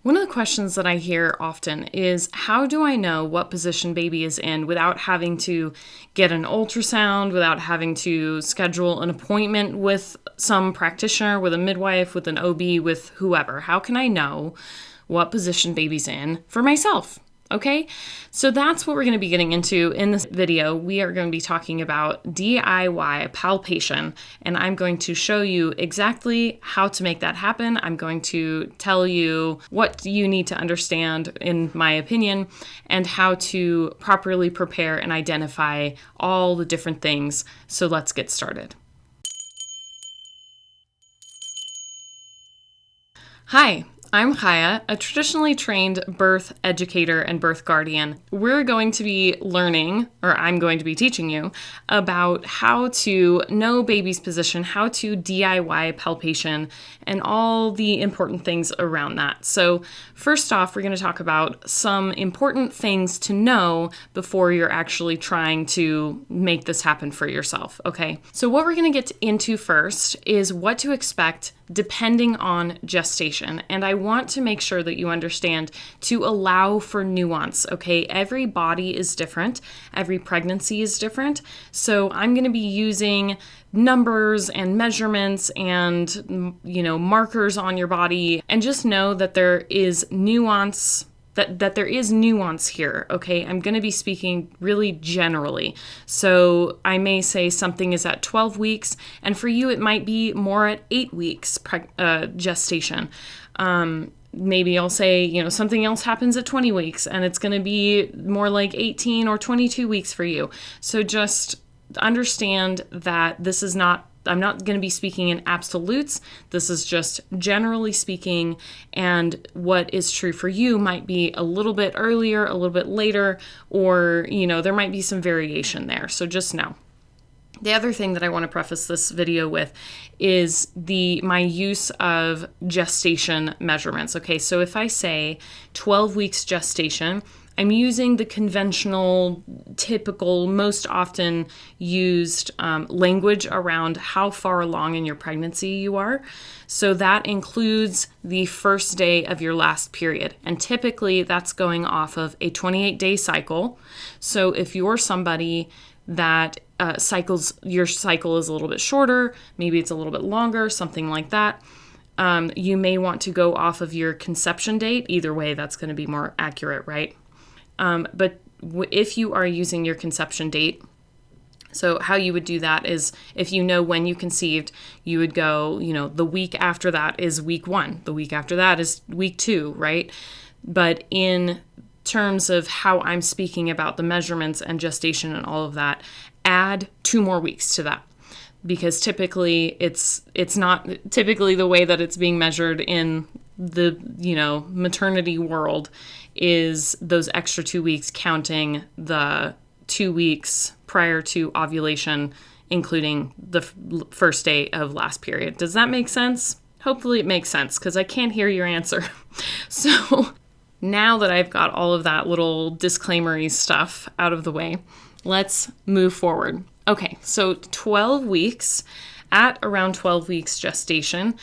One of the questions that I hear often is, how do I know what position baby is in without having to get an ultrasound, without having to schedule an appointment with some practitioner, with a midwife, with an OB, with whoever? How can I know what position baby's in for myself? Okay, so that's what we're going to be getting into in this video. We are going to be talking about DIY palpation, and I'm going to show you exactly how to make that happen. I'm going to tell you what you need to understand, in my opinion, and how to properly prepare and identify all the different things. So let's get started. Hi. I'm Chaya, a traditionally trained birth educator and birth guardian. We're going to be learning, or I'm going to be teaching you, about how to know baby's position, how to DIY palpation, and all the important things around that. So first off, we're going to talk about some important things to know before you're actually trying to make this happen for yourself, okay? So what we're going to get into first is what to expect depending on gestation. And I want to make sure that you understand to allow for nuance, okay? Every body is different. Every pregnancy is different. So I'm going to be using numbers and measurements and, markers on your body. And just know that there is nuance that there is nuance here, okay? I'm going to be speaking really generally. So I may say something is at 12 weeks, and for you it might be more at 8 weeks gestation. Maybe I'll say, something else happens at 20 weeks, and it's going to be more like 18 or 22 weeks for you. So just understand that I'm not going to be speaking in absolutes. This is just generally speaking, and what is true for you might be a little bit earlier, a little bit later, or, there might be some variation there. So just know. The other thing that I want to preface this video with is my use of gestation measurements. Okay, so if I say 12 weeks gestation, I'm using the conventional, typical, most often used language around how far along in your pregnancy you are. So that includes the first day of your last period. And typically that's going off of a 28-day cycle. So if you're somebody that your cycle is a little bit shorter, maybe it's a little bit longer, something like that, you may want to go off of your conception date. Either way, that's going to be more accurate, right? But if you are using your conception date, so how you would do that is if you know when you conceived, you would go, the week after that is week 1. The week after that is week 2, right? But in terms of how I'm speaking about the measurements and gestation and all of that, add 2 more weeks to that. Because typically it's not typically the way that it's being measured in the, maternity world is those extra 2 weeks counting the 2 weeks prior to ovulation, including the first day of last period. Does that make sense? Hopefully it makes sense, because I can't hear your answer. So now that I've got all of that little disclaimery stuff out of the way, let's move forward. Okay, so 12 weeks, at around 12 weeks gestation,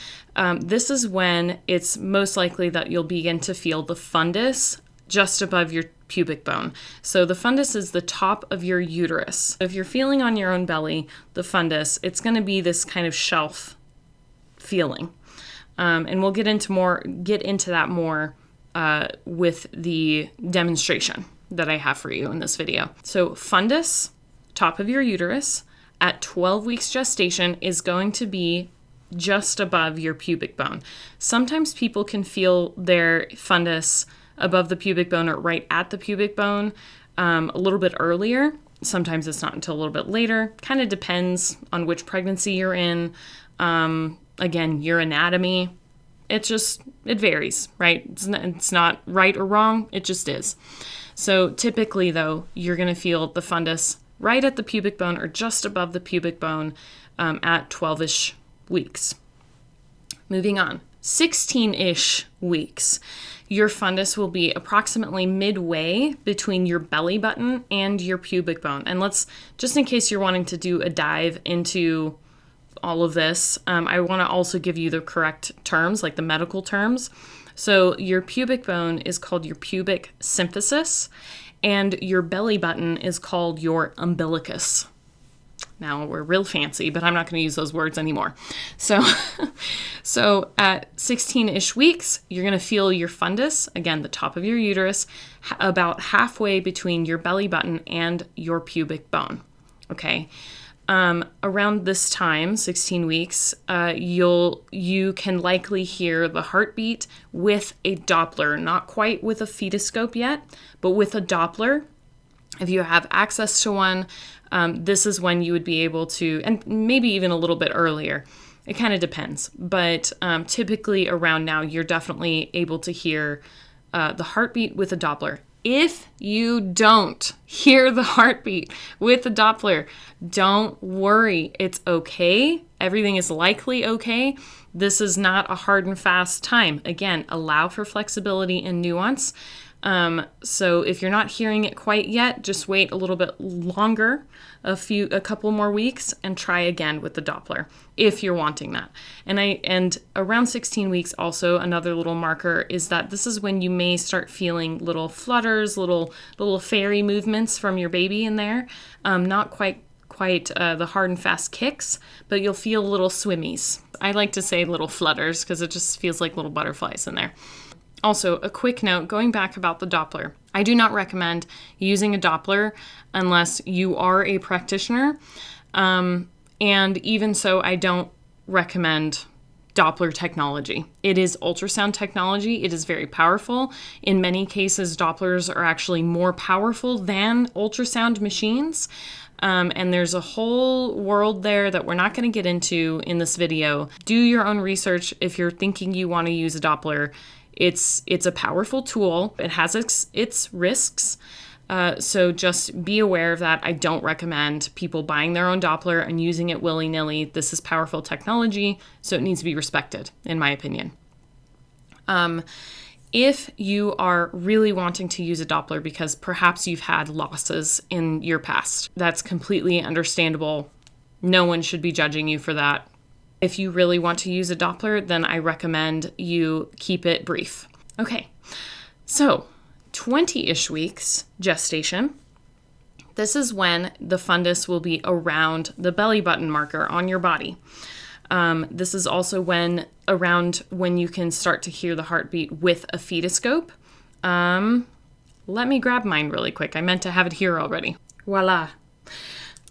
this is when it's most likely that you'll begin to feel the fundus just above your pubic bone. So the fundus is the top of your uterus. If you're feeling on your own belly, the fundus, it's going to be this kind of shelf feeling. And we'll get into that more with the demonstration that I have for you in this video. So fundus, top of your uterus, at 12 weeks gestation is going to be just above your pubic bone. Sometimes people can feel their fundus above the pubic bone or right at the pubic bone a little bit earlier. Sometimes it's not until a little bit later. Kind of depends on which pregnancy you're in. Again, your anatomy. It varies, right? It's not right or wrong. It just is. So typically, though, you're going to feel the fundus right at the pubic bone or just above the pubic bone at 12-ish weeks. Moving on, 16-ish weeks. Your fundus will be approximately midway between your belly button and your pubic bone. And just in case you're wanting to do a dive into all of this, I want to also give you the correct terms, like the medical terms. So your pubic bone is called your pubic symphysis, and your belly button is called your umbilicus. Now we're real fancy, but I'm not going to use those words anymore. So at 16-ish weeks, you're going to feel your fundus, again, the top of your uterus, about halfway between your belly button and your pubic bone. Okay. Around this time, 16 weeks, you can likely hear the heartbeat with a Doppler, not quite with a fetoscope yet, but with a Doppler. If you have access to one, this is when you would be able to, and maybe even a little bit earlier. It kind of depends, but typically around now, you're definitely able to hear the heartbeat with a Doppler. If you don't hear the heartbeat with the Doppler, don't worry. It's okay. Everything is likely okay. This is not a hard and fast time. Again, allow for flexibility and nuance. So if you're not hearing it quite yet, just wait a little bit longer, a couple more weeks, and try again with the Doppler if you're wanting that. And around 16 weeks, also another little marker is that this is when you may start feeling little flutters, little fairy movements from your baby in there. Not quite the hard and fast kicks, but you'll feel little swimmies. I like to say little flutters because it just feels like little butterflies in there. Also, a quick note, going back about the Doppler. I do not recommend using a Doppler unless you are a practitioner. And even so, I don't recommend Doppler technology. It is ultrasound technology. It is very powerful. In many cases, Dopplers are actually more powerful than ultrasound machines. And there's a whole world there that we're not going to get into in this video. Do your own research if you're thinking you want to use a Doppler. It's a powerful tool. It has its risks. So just be aware of that. I don't recommend people buying their own Doppler and using it willy-nilly. This is powerful technology, so it needs to be respected, in my opinion. If you are really wanting to use a Doppler because perhaps you've had losses in your past, that's completely understandable. No one should be judging you for that. If you really want to use a Doppler, then I recommend you keep it brief. Okay, so 20-ish weeks gestation. This is when the fundus will be around the belly button marker on your body. This is also around when you can start to hear the heartbeat with a fetoscope. Let me grab mine really quick. I meant to have it here already. Voila.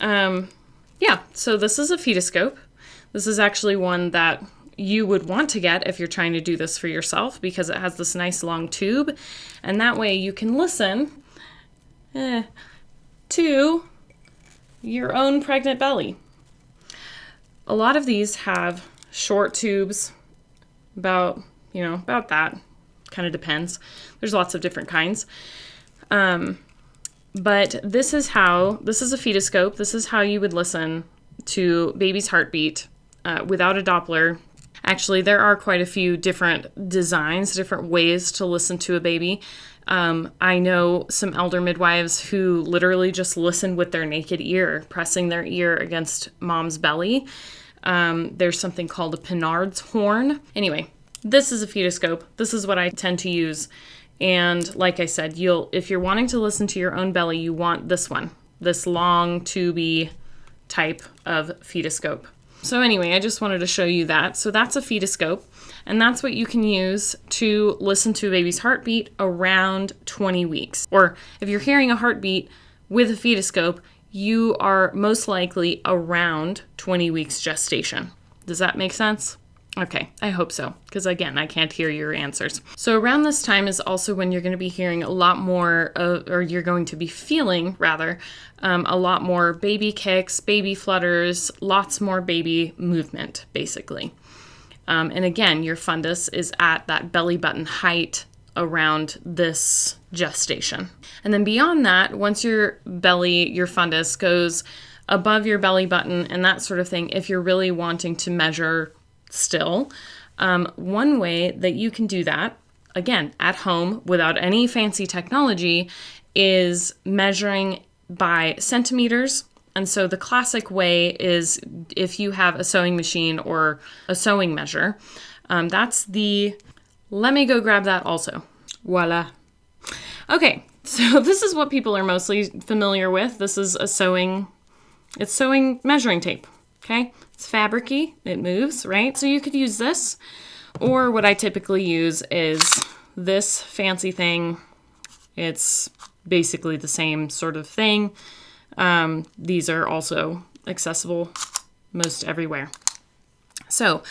So this is a fetoscope. This is actually one that you would want to get if you're trying to do this for yourself because it has this nice long tube. And that way you can listen to your own pregnant belly. A lot of these have short tubes, about that. Kind of depends. There's lots of different kinds. But this is a fetoscope. This is how you would listen to baby's heartbeat without a Doppler. Actually, there are quite a few different designs, different ways to listen to a baby. I know some elder midwives who literally just listen with their naked ear, pressing their ear against mom's belly. There's something called a Pinard's horn. Anyway, this is a fetoscope. This is what I tend to use. And like I said, if you're wanting to listen to your own belly, you want this one, this long tubey type of fetoscope. So anyway, I just wanted to show you that. So that's a fetoscope, and that's what you can use to listen to a baby's heartbeat around 20 weeks. Or if you're hearing a heartbeat with a fetoscope, you are most likely around 20 weeks gestation. Does that make sense? Okay, I hope so, because again, I can't hear your answers. So around this time is also when you're going to be hearing a lot more, or you're going to be feeling, rather, a lot more baby kicks, baby flutters, lots more baby movement, basically. And again, your fundus is at that belly button height around this gestation. And then beyond that, once your fundus goes above your belly button and that sort of thing, if you're really wanting to measure still, one way that you can do that, again, at home without any fancy technology, is measuring by centimeters. And so the classic way is if you have a sewing machine or a sewing measure, that's the Let me go grab that also. Voila. Okay, so this is what people are mostly familiar with. This is it's sewing measuring tape, okay? It's fabricy, it moves, right? So you could use this, or what I typically use is this fancy thing. It's basically the same sort of thing. These are also accessible most everywhere. So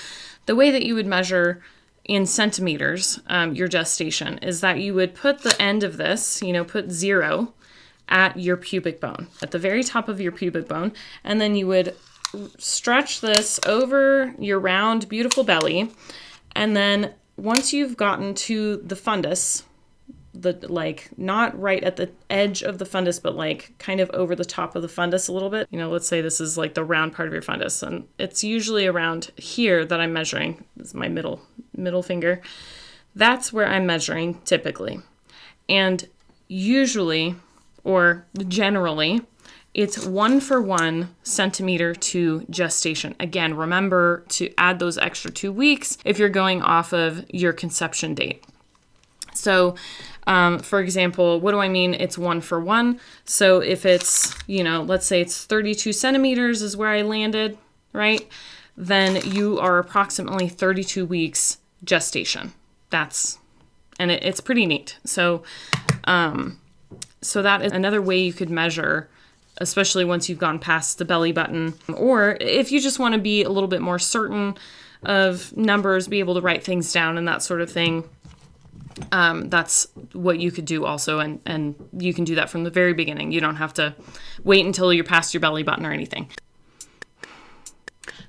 the way that you would measure in centimeters your gestation is that you would put the end of this, put 0 at your pubic bone, at the very top of your pubic bone, and then you would stretch this over your round, beautiful belly, and then once you've gotten to the fundus, not right at the edge of the fundus, but kind of over the top of the fundus a little bit. Let's say this is the round part of your fundus, and it's usually around here that I'm measuring. This is my middle finger. That's where I'm measuring typically. And usually, or generally, it's 1 centimeter to gestation. Again, remember to add those extra 2 weeks if you're going off of your conception date. So, for example, what do I mean? It's 1. So if it's, let's say it's 32 centimeters is where I landed, right? Then you are approximately 32 weeks gestation. It's pretty neat. So that is another way you could measure, especially once you've gone past the belly button. Or if you just want to be a little bit more certain of numbers, be able to write things down and that sort of thing. That's what you could do also, and you can do that from the very beginning. You don't have to wait until you're past your belly button or anything.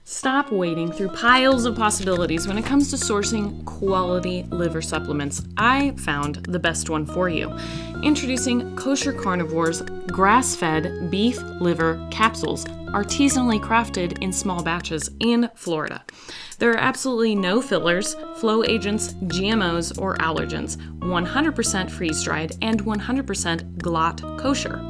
Stop wading through piles of possibilities when it comes to sourcing quality liver supplements. I found the best one for you. Introducing Kosher Carnivore's grass-fed beef liver capsules, artisanally crafted in small batches in Florida. There are absolutely no fillers, flow agents, GMOs, or allergens, 100% freeze-dried, and 100% glot kosher.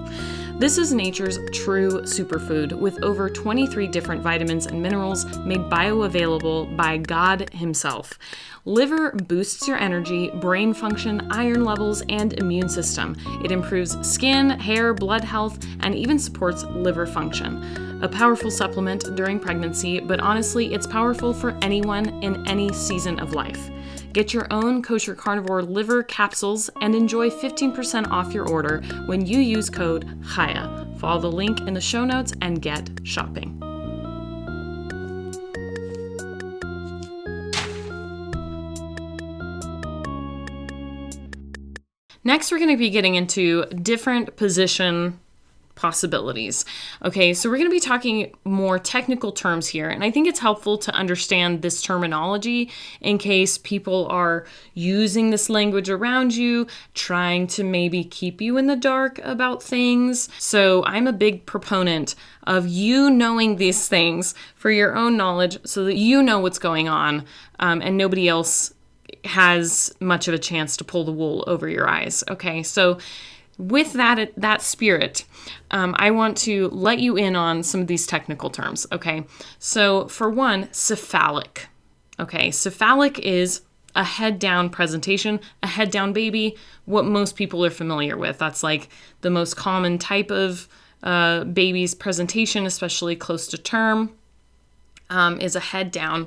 This is nature's true superfood with over 23 different vitamins and minerals made bioavailable by God Himself. Liver boosts your energy, brain function, iron levels, and immune system. It improves skin, hair, blood health, and even supports liver function. A powerful supplement during pregnancy, but honestly, it's powerful for anyone in any season of life. Get your own Kosher Carnivore liver capsules and enjoy 15% off your order when you use code CHAYA. Follow the link in the show notes and get shopping. Next, we're going to be getting into different position possibilities. Okay, so we're going to be talking more technical terms here, and I think it's helpful to understand this terminology in case people are using this language around you, trying to maybe keep you in the dark about things. So I'm a big proponent of you knowing these things for your own knowledge so that you know what's going on, and nobody else has much of a chance to pull the wool over your eyes. Okay, so with that spirit, I want to let you in on some of these technical terms, okay? So for one, cephalic. Okay, cephalic is a head-down presentation, a head-down baby, what most people are familiar with. That's the most common type of baby's presentation, especially close to term, is a head-down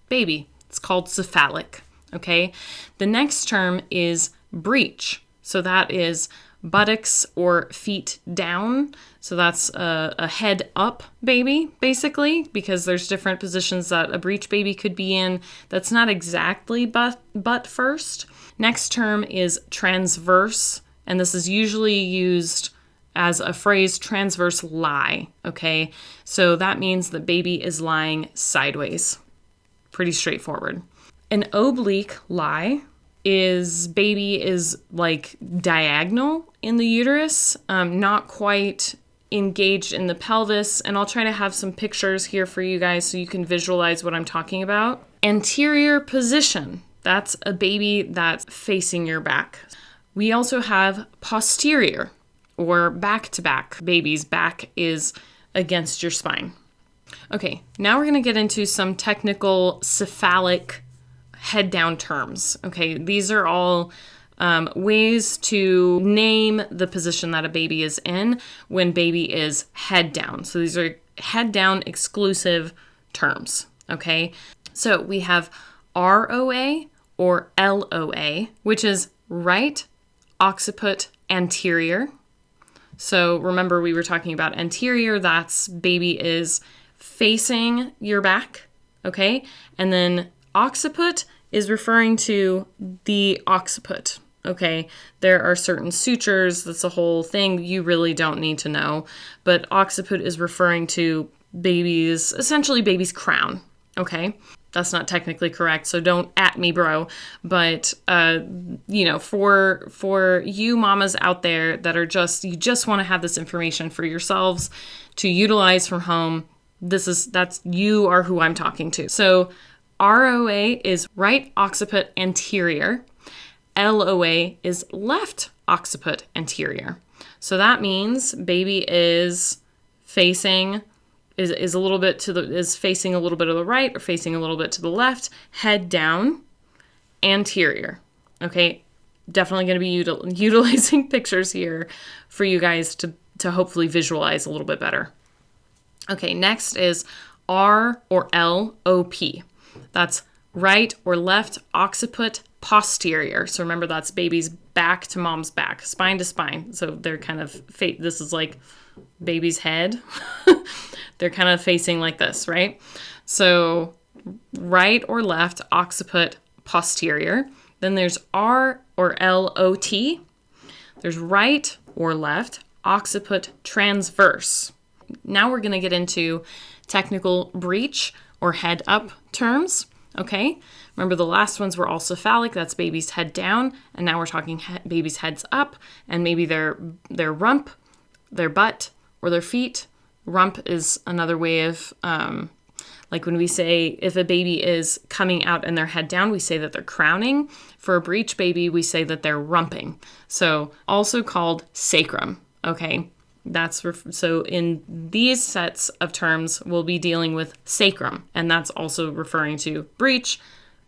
baby. It's called cephalic, okay? The next term is breech. So that is buttocks or feet down. So that's a head up baby, basically, because there's different positions that a breech baby could be in. That's not exactly butt first. Next term is transverse, and this is usually used as a phrase, transverse lie, okay? So that means the baby is lying sideways. Pretty straightforward. An oblique lie is baby is diagonal in the uterus, not quite engaged in the pelvis. And I'll try to have some pictures here for you guys so you can visualize what I'm talking about. Anterior position, that's a baby that's facing your back. We also have posterior or back-to-back. Baby's back is against your spine. Okay, now we're going to get into some technical cephalic head down terms. Okay, these are all ways to name the position that a baby is in when baby is head down. So these are head down exclusive terms. Okay, so we have ROA or LOA, which is right occiput anterior. So remember, we were talking about anterior, that's baby is facing your back, okay? And then occiput is referring to the occiput, okay? There are certain sutures, that's a whole thing you really don't need to know, but occiput is referring to essentially baby's crown, okay? That's not technically correct, so don't at me, bro. But, for you mamas out there that are you just want to have this information for yourselves to utilize from home, you are who I'm talking to. So ROA is right occiput anterior. LOA is left occiput anterior. So that means baby is facing is facing a little bit of the right or facing a little bit to the left, head down, anterior. Okay, definitely going to be utilizing pictures here for you guys to hopefully visualize a little bit better. Okay, next is R or LOP. That's right or left occiput posterior. So remember, that's baby's back to mom's back, spine to spine. So they're kind of, this is like baby's head. They're kind of facing like this, right? So right or left occiput posterior. Then there's R or LOT. There's right or left occiput transverse. Now we're going to get into technical breech or head up terms, okay? Remember, the last ones were all cephalic, that's baby's head down, and now we're talking baby's heads up, and maybe their rump, their butt, or their feet. Rump is another way of, like when we say if a baby is coming out and their head down, we say that they're crowning. For a breech baby, we say that they're rumping. So also called sacrum, okay? So in these sets of terms, we'll be dealing with sacrum, and that's also referring to breech,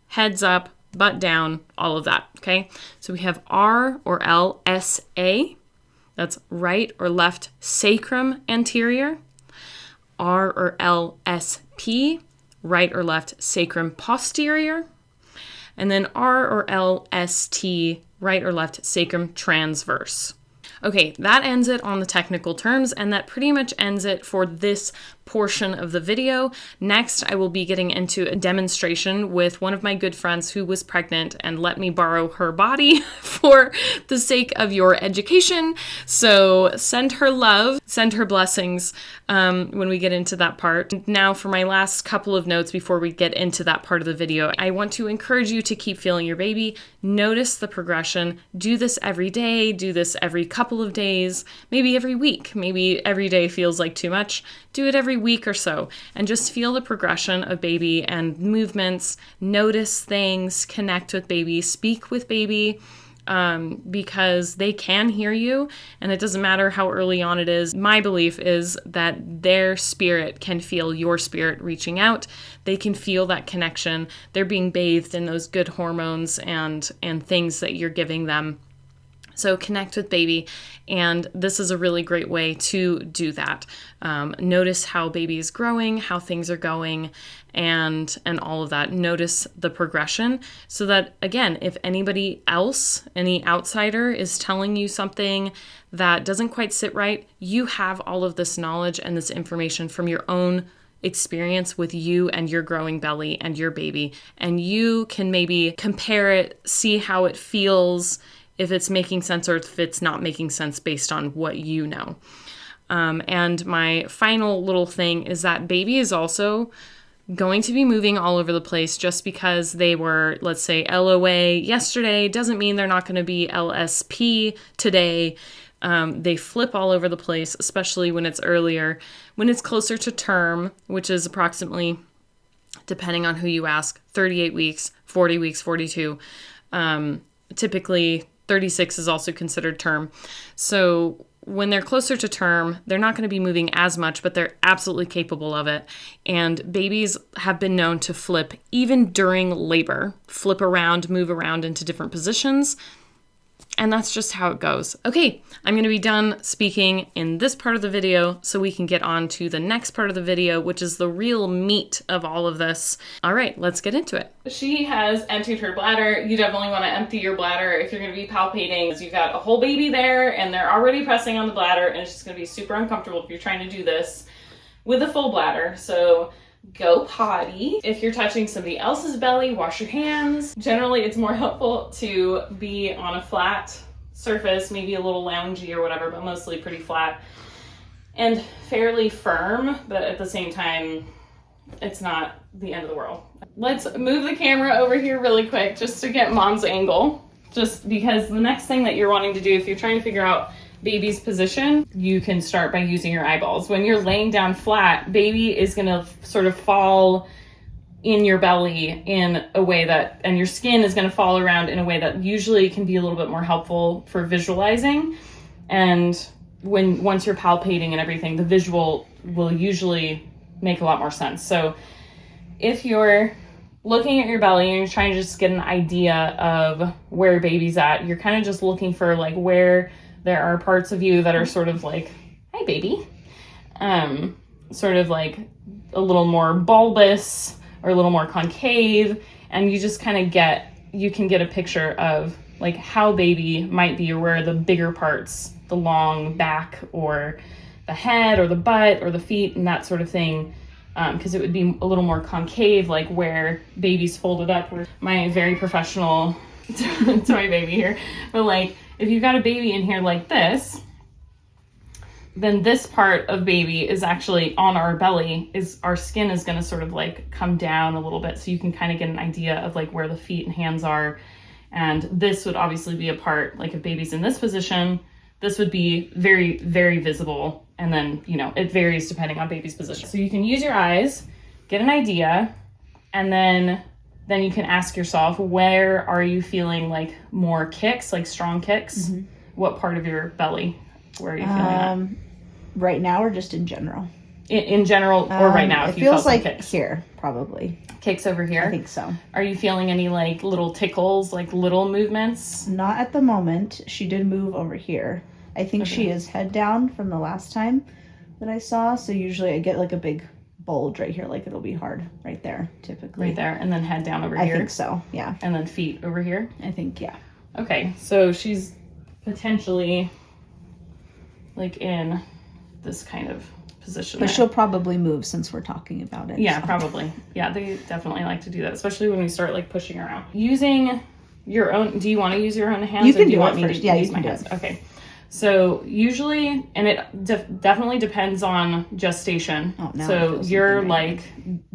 heads up, butt down, all of that, okay? So we have R or LSA, that's right or left sacrum anterior. R or LSP, right or left sacrum posterior. And then R or LST, right or left sacrum transverse. Okay, that ends it on the technical terms, and that pretty much ends it for this portion of the video. Next, I will be getting into a demonstration with one of my good friends who was pregnant and let me borrow her body for the sake of your education. So send her love, send her blessings when we get into that part. Now for my last couple of notes before we get into that part of the video, I want to encourage you to keep feeling your baby. Notice the progression. Do this every day. Do this every couple of days, maybe every week. Maybe every day feels like too much. Do it every week or so and just feel the progression of baby and movements. Notice things, connect with baby, speak with baby, because they can hear you, and it doesn't matter how early on it is. My belief is that their spirit can feel your spirit reaching out. They can feel that connection. They're being bathed in those good hormones and things that you're giving them. So connect with baby, and this is a really great way to do that. Notice how baby is growing, how things are going, and all of that. Notice the progression so that, again, if anybody else, any outsider is telling you something that doesn't quite sit right, you have all of this knowledge and this information from your own experience with you and your growing belly and your baby, and you can maybe compare it, see how it feels, if it's making sense or if it's not making sense based on what you know. And my final little thing is that baby is also going to be moving all over the place. Just because they were, let's say, LOA yesterday doesn't mean they're not going to be LSP today. They flip all over the place, especially when it's earlier. When it's closer to term, which is approximately, depending on who you ask, 38 weeks, 40 weeks, 42, typically 36 is also considered term. So when they're closer to term, they're not going to be moving as much, but they're absolutely capable of it. And babies have been known to flip even during labor, flip around, move around into different positions. And that's just how it goes. Okay, I'm going to be done speaking in this part of the video so we can get on to the next part of the video, which is the real meat of all of this. All right, let's get into it. She has emptied her bladder. You definitely want to empty your bladder if you're going to be palpating. You've got a whole baby there and they're already pressing on the bladder, and it's just going to be super uncomfortable if you're trying to do this with a full bladder. So go potty. If you're touching somebody else's belly, wash your hands. Generally, it's more helpful to be on a flat surface, maybe a little loungy or whatever, but mostly pretty flat and fairly firm, but at the same time, it's not the end of the world. Let's move the camera over here really quick just to get mom's angle, just because the next thing that you're wanting to do if you're trying to figure out baby's position, you can start by using your eyeballs. When you're laying down flat, baby is going to sort of fall in your belly in a way that, and your skin is going to fall around in a way that usually can be a little bit more helpful for visualizing. And once you're palpating and everything, the visual will usually make a lot more sense. So if you're looking at your belly and you're trying to just get an idea of where baby's at, you're kind of just looking for like where there are parts of you that are sort of like, hi baby, sort of like a little more bulbous or a little more concave, and you just kind of you can get a picture of like how baby might be, or where the bigger parts, the long back or the head or the butt or the feet and that sort of thing, because it would be a little more concave, like where baby's folded up. My very professional toy baby here, but like if you've got a baby in here like this, then this part of baby is actually on our belly, our skin is going to sort of like come down a little bit, so you can kind of get an idea of like where the feet and hands are. And this would obviously be a part, like if baby's in this position, this would be very, very visible. And then, you know, it varies depending on baby's position. So you can use your eyes, get an idea, and then you can ask yourself, where are you feeling like more kicks, like strong kicks? Mm-hmm. What part of your belly? Where are you feeling that? Right now or just in general? In general, or right now, if you felt like kicks. Here, probably. Kicks over here? I think so. Are you feeling any like little tickles, like little movements? Not at the moment. She did move over here. I think she is head down from the last time that I saw. So usually I get like a big bulge right here, like it'll be hard right there typically. Right there, and then head down over here? I think so, yeah. And then feet over here? I think, yeah. Okay, so she's potentially like in this kind of position. But she'll probably move since we're talking about it. Yeah, so. Probably. Yeah, they definitely like to do that, especially when we start like pushing around. Using your own, do you want to use your own hands? You can do it first. Yeah, you can do it. Okay. So usually, and it definitely depends on gestation. Oh, no, so you're like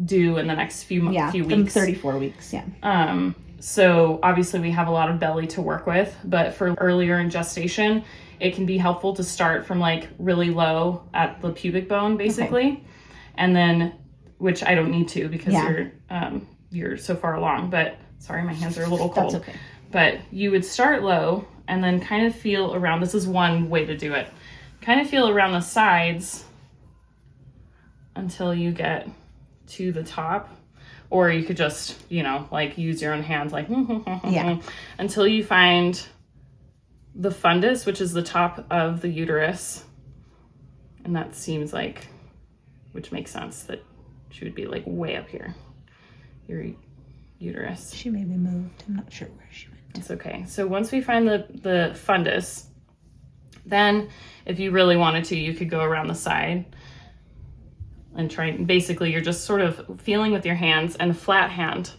due in the next few weeks. 34 weeks, yeah. So obviously we have a lot of belly to work with, but for earlier in gestation, it can be helpful to start from like really low at the pubic bone, basically. Okay. And then, which I don't need to because you're so far along, but sorry, my hands are a little cold. That's okay. But you would start low and then kind of feel around. This is one way to do it. Kind of feel around the sides until you get to the top. Or you could just, you know, like use your own hands, like, until you find the fundus, which is the top of the uterus. And that seems like, which makes sense that she would be like way up here, your uterus. She maybe moved. I'm not sure where she went. It's okay. So once we find the fundus, then if you really wanted to, you could go around the side and try. Basically, you're just sort of feeling with your hands, and a flat hand,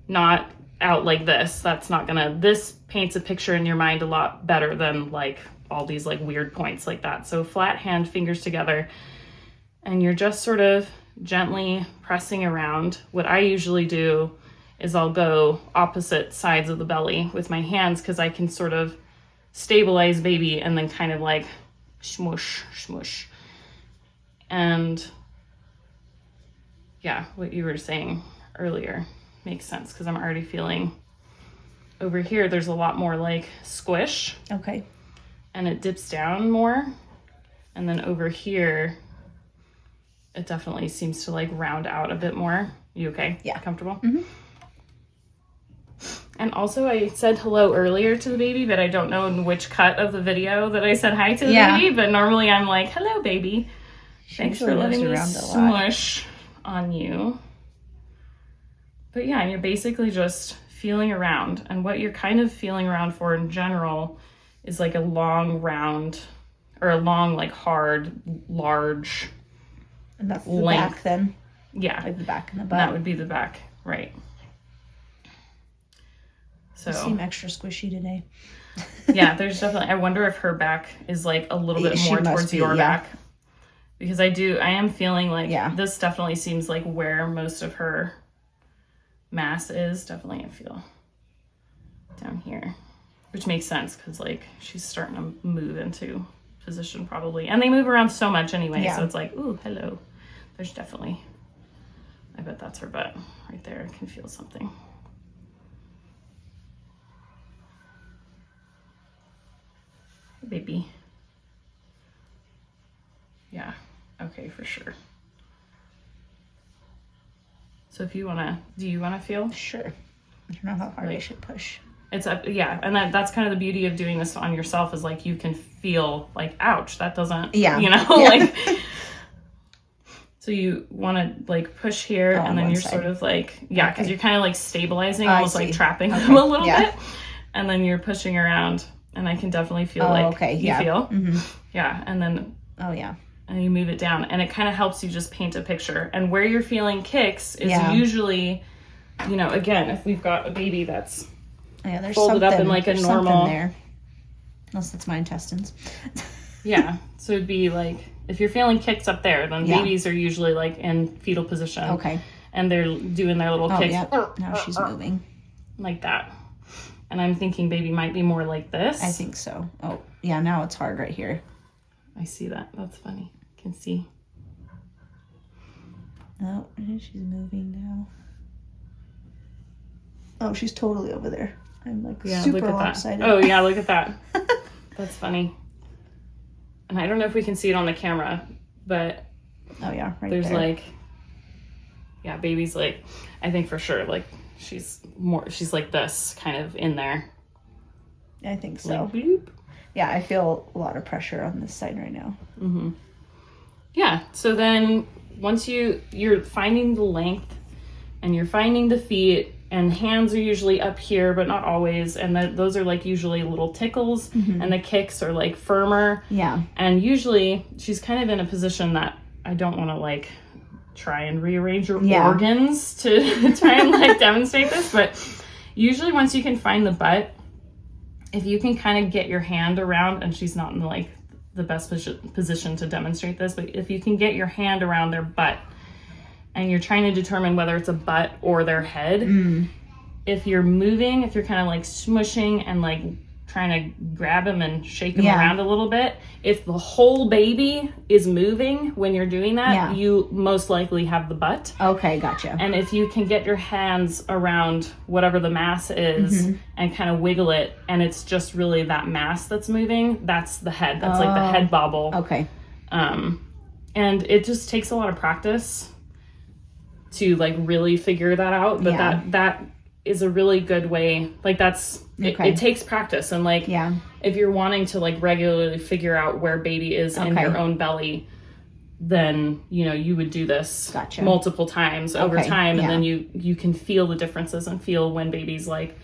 not out like this. That's not gonna, this paints a picture in your mind a lot better than like all these like weird points like that. So flat hand, fingers together, and you're just sort of gently pressing around. What I usually do is I'll go opposite sides of the belly with my hands, because I can sort of stabilize baby and then kind of like smush, smush. And yeah, what you were saying earlier makes sense, because I'm already feeling over here, there's a lot more like squish. Okay. And it dips down more. And then over here, it definitely seems to like round out a bit more. You okay? Yeah. Comfortable? Mm-hmm. And also I said hello earlier to the baby, but I don't know in which cut of the video that I said hi to the baby, but normally I'm like, hello baby. Thanks for letting me smush on you. But yeah, and you're basically just feeling around. And what you're kind of feeling around for in general is like a long round, or a long, like hard, large. And that's the back then? Yeah. Like the back and the butt. That would be the back, right. So you seem extra squishy today. Yeah, there's definitely, I wonder if her back is like a little bit more towards your back. Because I am feeling like this definitely seems like where most of her mass is. Definitely I feel down here, which makes sense because like she's starting to move into position probably. And they move around so much anyway, so it's like, ooh, hello. There's definitely, I bet that's her butt right there. I can feel something. Baby. Yeah, okay, for sure. So if you wanna, do you wanna feel? Sure. I don't know how hard I should push. It's up, yeah, and that's kind of the beauty of doing this on yourself is like you can feel like, ouch, that doesn't, you know, like. So you want to like push here, and then you're sort of like, because you're kind of like stabilizing, almost like trapping them a little bit, and then you're pushing around, and I can definitely feel you feel, yeah, and then and you move it down, and it kind of helps you just paint a picture. And where you're feeling kicks is usually, you know, again, if we've got a baby that's there's folded up in like a normal there, unless it's my intestines. So it'd be like, if you're feeling kicks up there, then babies are usually like in fetal position. Okay. And they're doing their little kicks. Now she's moving. Like that. And I'm thinking baby might be more like this. I think so. Oh, yeah, now it's hard right here. I see that. That's funny. I can see. Oh, she's moving now. Oh, she's totally over there. I'm like super lopsided. Oh, yeah, look at that. That's funny. And I don't know if we can see it on the camera, but there's like, baby's like, I think for sure, like she's like this kind of in there. I think so. Like, bloop. Yeah, I feel a lot of pressure on this side right now. Mm-hmm. Yeah, so then once you're finding the length and you're finding the feet, and hands are usually up here, but not always. And those are like usually little tickles, and the kicks are like firmer. Yeah. And usually she's kind of in a position that I don't want to like try and rearrange her organs to try and like demonstrate this. But usually once you can find the butt, if you can kind of get your hand around, and she's not in like the best position to demonstrate this, but if you can get your hand around their butt, and you're trying to determine whether it's a butt or their head, if you're moving, if you're kind of like smushing and like trying to grab them and shake them around a little bit, if the whole baby is moving when you're doing that, you most likely have the butt. Okay, gotcha. And if you can get your hands around whatever the mass is and kind of wiggle it, and it's just really that mass that's moving, that's the head. That's like the head bobble. Okay. And it just takes a lot of practice to like really figure that out, but that is a really good way, like that's it takes practice, and like if you're wanting to like regularly figure out where baby is in your own belly, then you know you would do this multiple times over time, and then you can feel the differences and feel when baby's like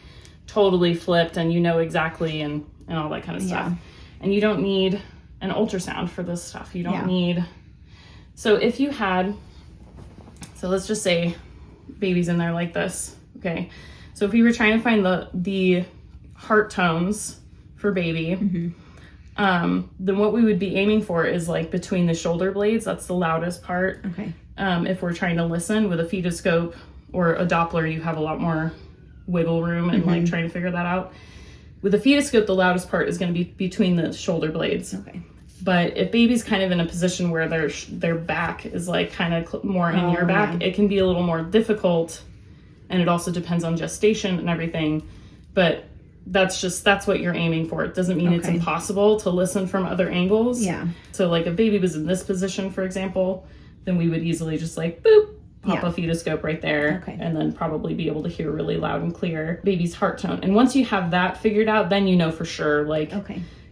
totally flipped, and you know exactly and all that kind of stuff. And you don't need an ultrasound for this stuff. You don't need, so if you had, so let's just say baby's in there like this, okay? So if we were trying to find the heart tones for baby, then what we would be aiming for is like between the shoulder blades. That's the loudest part. Okay. If we're trying to listen with a fetoscope or a Doppler, you have a lot more wiggle room and like trying to figure that out. With a fetoscope, the loudest part is going to be between the shoulder blades. Okay. But if baby's kind of in a position where their back is like kind of more in your back, it can be a little more difficult, and it also depends on gestation and everything. But that's what you're aiming for. It doesn't mean it's impossible to listen from other angles. Yeah. So like if baby was in this position, for example, then we would easily just like boop, pop a fetoscope right there, and then probably be able to hear really loud and clear baby's heart tone. And once you have that figured out, then you know for sure, like,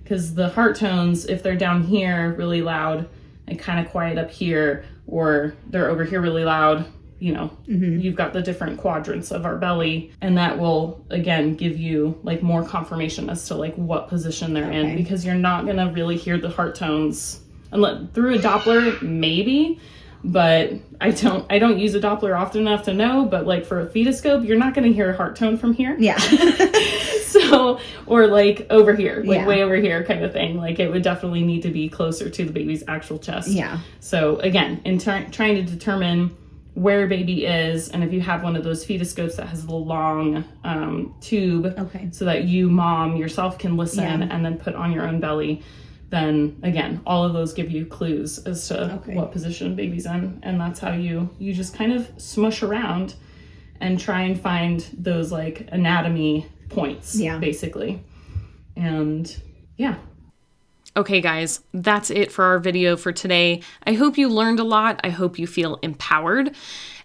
because the heart tones, if they're down here really loud and kind of quiet up here, or they're over here really loud, you know, you've got the different quadrants of our belly, and that will again give you like more confirmation as to like what position they're in, because you're not gonna really hear the heart tones unless through a Doppler, maybe, but I don't use a Doppler often enough to know. But like for a fetoscope, you're not gonna hear a heart tone from here. Yeah. So, or like over here, like way over here kind of thing. Like it would definitely need to be closer to the baby's actual chest. Yeah. So again, in trying to determine where baby is, and if you have one of those fetoscopes that has the long tube, so that you, mom, yourself can listen and then put on your own belly, then again, all of those give you clues as to what position baby's in. And that's how you just kind of smush around and try and find those like anatomy points, basically. And okay, guys, that's it for our video for today. I hope you learned a lot. I hope you feel empowered.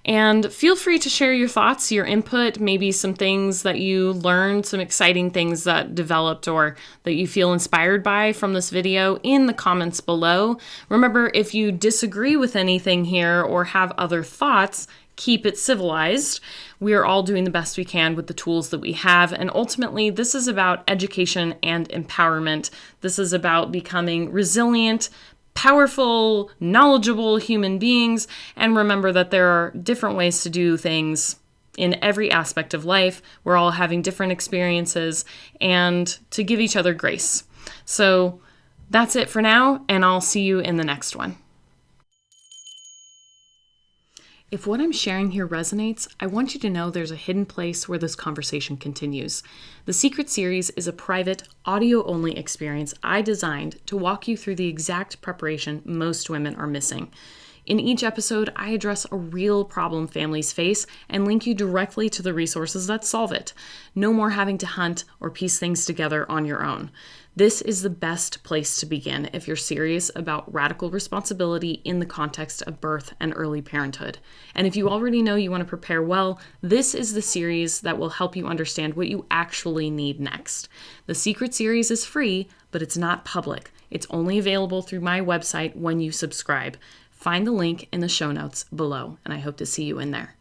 And feel free to share your thoughts, your input, maybe some things that you learned, some exciting things that developed or that you feel inspired by from this video in the comments below. Remember, if you disagree with anything here or have other thoughts, keep it civilized. We are all doing the best we can with the tools that we have. And ultimately, this is about education and empowerment. This is about becoming resilient, powerful, knowledgeable human beings. And remember that there are different ways to do things in every aspect of life. We're all having different experiences, and to give each other grace. So that's it for now, and I'll see you in the next one. If what I'm sharing here resonates, I want you to know there's a hidden place where this conversation continues. The Secret Series is a private, audio-only experience I designed to walk you through the exact preparation most women are missing. In each episode, I address a real problem families face and link you directly to the resources that solve it. No more having to hunt or piece things together on your own. This is the best place to begin if you're serious about radical responsibility in the context of birth and early parenthood. And if you already know you want to prepare well, this is the series that will help you understand what you actually need next. The Secret Series is free, but it's not public. It's only available through my website when you subscribe. Find the link in the show notes below, and I hope to see you in there.